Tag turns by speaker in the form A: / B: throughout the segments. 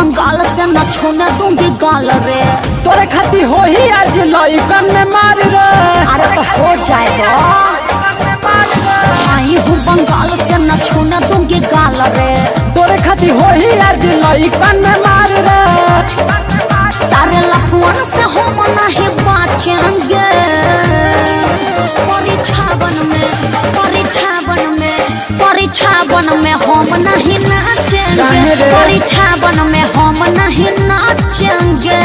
A: बंगाल से न छूने दूंगी गाल रे।
B: तोरे खाती हो ही आज लइकन में मार रे।
A: अरे तो हो जाएगा। आई हूँ बंगाल से न छूने दूंगी गाल रे।
B: तोरे खाती हो ही आज लइकन में मार रे।
A: सारे लफुअन से हम नहीं बाचेंगे। परीक्षावन में हम नहीं नाचेंगे। परीक्षावन में हम नहीं नाचेंगे।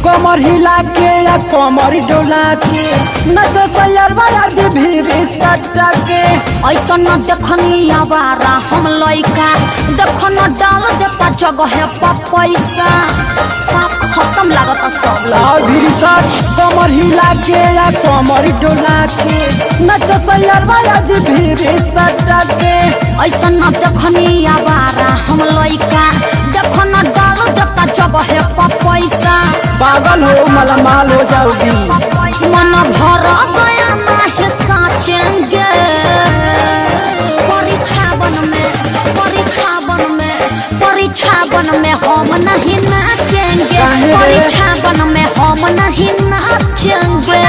B: कमर हिला के या कमर डोला के नच सयरवा आज भीड़ सटा के।
A: ऐसा न देखनी आवारा हम लइका। देखो न डाल देता जगह पर पैसा। साफ खत्म लागता सब लोग।
B: भीड़ सट कमर हिला के या कमर डोला के नच सयरवा आज भीड़ सटा के।
A: ऐसा न देखनी आवारा हम लइका। देखो न डाल देता जगह पर पैसा।
B: पागल हो मालामाल हो जाओगी।
A: मन भर गया नहीं साचेंगे। परीक्षावन में हम नहीं नाचेंगे। परीक्षावन में हम नहीं नाचेंगे।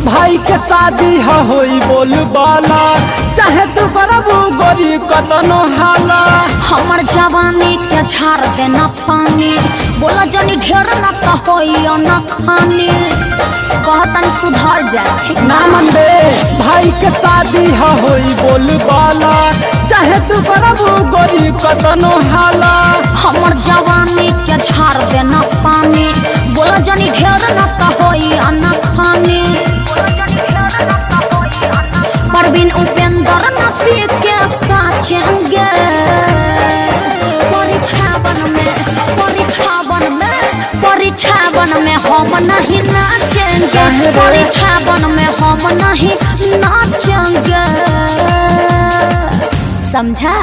B: भाई के शादी होई बोल बाला। चाहे तू करबू गोरी कतनो हाला।
A: हमर जवानी के झाड़ देना पानी। बोला जानी ढेर न तो होई न खानी। कहतन सुधार जाए
B: ना मन दे। भाई के शादी होई बोल बाला। चाहे तू करबू गोरी कतनो हाला।
A: हमर जवानी के झाड़ देना पानी। बोला जानी ढेर न तो होई न खानी। परवीन उपेंद्र न पी के साचेंगे। परीक्षावन में हम नहीं नाचेंगे। परीक्षावन में हम नहीं नाचेंगे। समझा।